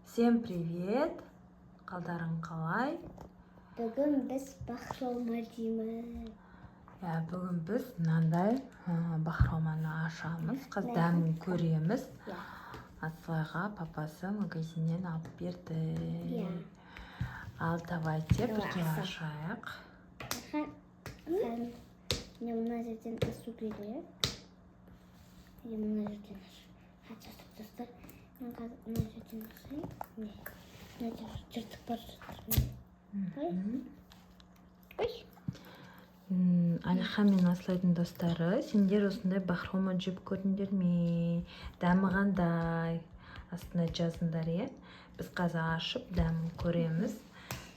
Всем привет! Қалдарың қалай? Бүгін біз бақырма жейміз. Бүгін біз мынандай бақырманы ашамыз. Қыз дәмін көреміз. Асылайға папасы магазиннен алып берді. Ал давайте бірге ашайық. Мне мына жерден асу керек. Мына жерден тастар. Мен қазір мына жерден ашайын. Мына жер жыртық бар жатыр. Ой. Алихан мен Асылайдың достары, сендер осындай бақырма жеп көрдіңдер ме? Дәмі қандай? Астына жазыңдар, е? Біз қазір ашып дәмін көреміз.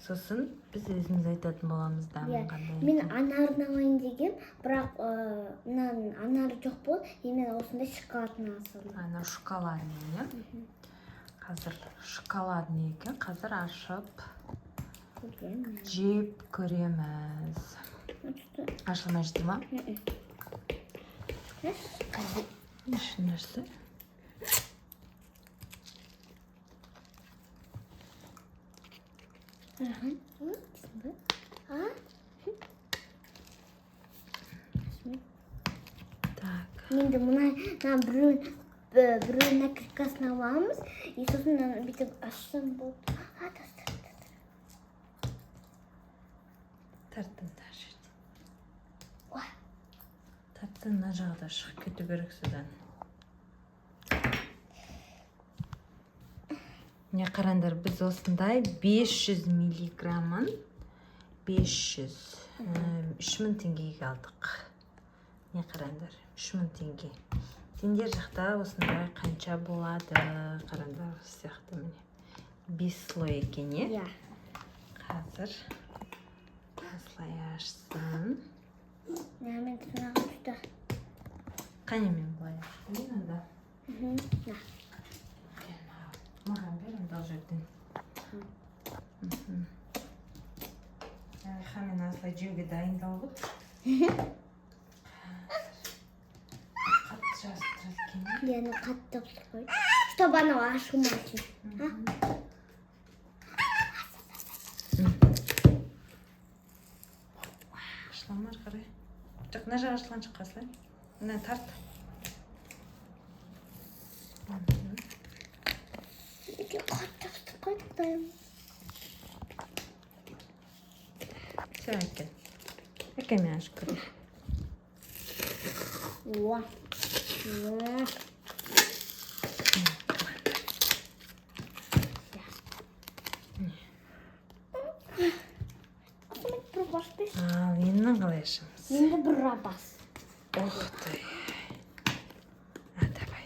Сосын біз өзіміз айтатын боламыз дәмін қандай. Мен анарын алайын деген, бірақ анары жоқ болды. Мен осындай шоколадын алсам. Ана шоколадный, е? Қазір шоколадный екен. Қазір ашып жеп көреміз. Ашылмай жатыр ма? Еш нәрсе. Так. Енді біреуін накрикасын аламыз. И сосын бүйтіп ашсам болды. Тарттыңдар жерде. Тарттың мына жағда шығып кету керек содан. Міне қараңдар, біз осындай 500 миллиграммын 3000 теңгеге алдық. Міне қараңдар, 3000 теңге. Сендер жақта осындай қанша болады? Қараңдар сияқты міне. 5 слой екен, е? Қазір Асылай ашсын. Мен тырнағым түсті. Қане мен былай ашайын онда. Маған бер онда ол жерден. Алихан мен Асылай жеуге дайындалып. Қатты жазықтырады екен. Яны қатты тапсыр қой. Чтобы анау ашылмасын. Ашыламар қарай. Жоқ, мына жағы ашылған жоқ Асылай. Мына тарт. Қатты тапсыр қой. Все, әкел. Әкел мен ашып көрейін. Ал, енді қалай ашамыз? Енді бір рабас. Ух ты. Давай.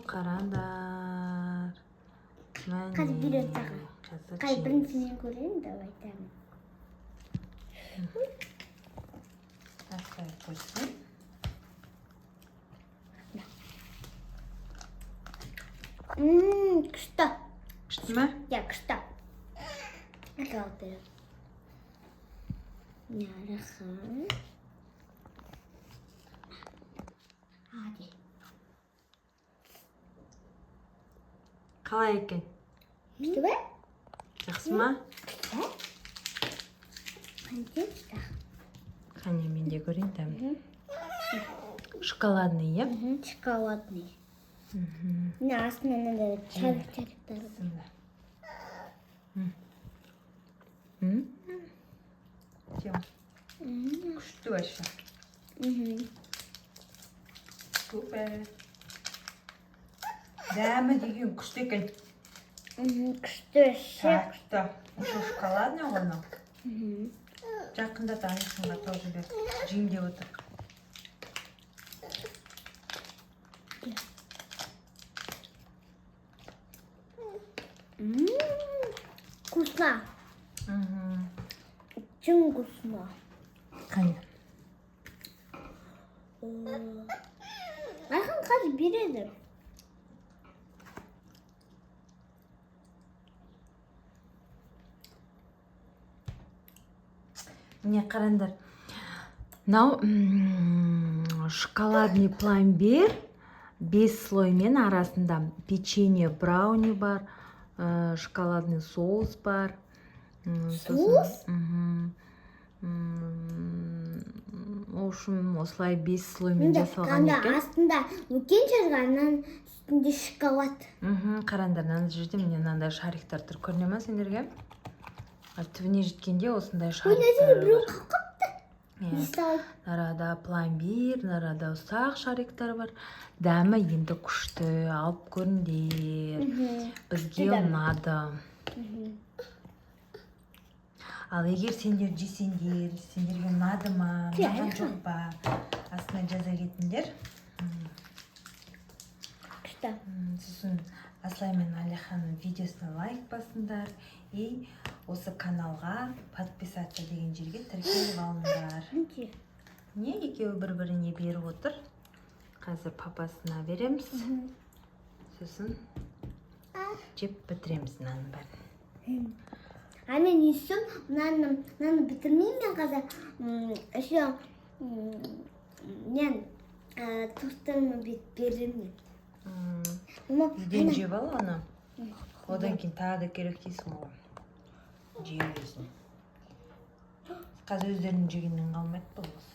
Қараңдар. Қазір береді саған. Қазір біріншіден көрейін, давай тәмін. Асылай қойсын. Күшті. Күшті ме? Күшті. Қалды. Алихан. Hadi. Қалай екен? Күшті бе? Жақсы ма? Қанша? Қане мен де көрейін дәмін. Шоколадный, е? Шоколадный. Міне астына мынандай чарықтар. Күшті вообще. Супер. Дәмі деген күшті екен. Күшті ше. Күшті. Еще шоколадный ғой мынау. Жақында Алиханға тоже бер. Жеймін деп отыр. Вкусно. Очень вкусно. Қане. Алихан қазір береді. Міне қараңдар. Мынау шоколадный пломбир 5 слоймен арасында печенье брауни бар, шоколадный соус бар. Соус? В общем, осылай 5 слоймен Мында жасалған канда екен. астында үлкен жазғаннан үстінде шоколад. Қараңдар, мына жерде міне мынандай шариктар тұр. Көріне ма сендерге? Түбіне жеткенде осындай шариктар біреу бар. қаққапты. Мысалы, Нарада пломбир, нарада ұсақ шариктар бар. Дәмі енді күшті, алып көріңдер. Бізге ұнады. Ал егер сендер жесеңдер, сендерге ұнады ма, ұнаған жоқ па, астына жаза кетіңдер. күшті. Сосын Аслай мен Алиханның видеосына лайк басыңдар и осы каналға подписаться деген жерге тіркеліп алыңдар. Не екеуі бір-біріне беріп отыр. Қазір папасына береміз. Сосын жеп бітіреміз мынаның бәрін. А мен үйсім, мынаны бітірмеймін мен қазір. Еще мен тостымы беремін. Үйден жеп ал ана. Одан кейін тағы да керек дейсің ғой. Жей өзің. Қазір өздерінің жегеннен қалмайды бұл осы.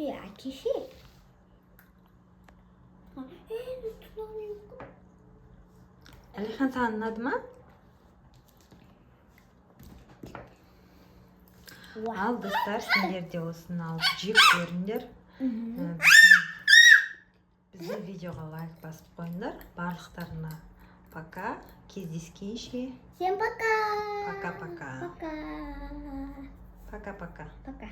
Әкеше. Алихан, саған ұнады ма? Ал достар, сендер де осыны алып жеп көріңдер. Біздің видеоға лайк басып қойыңдар. Барлықтарына пока, кездескенше. Всем пока. Пока-пока. Пока. Пока-пока. Пока.